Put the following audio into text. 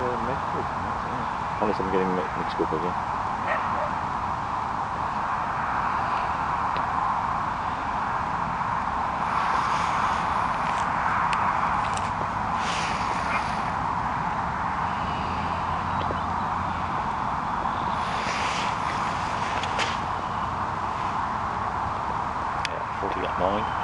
Medford. Unless I'm getting mixed up again. Yeah, 40 at 9.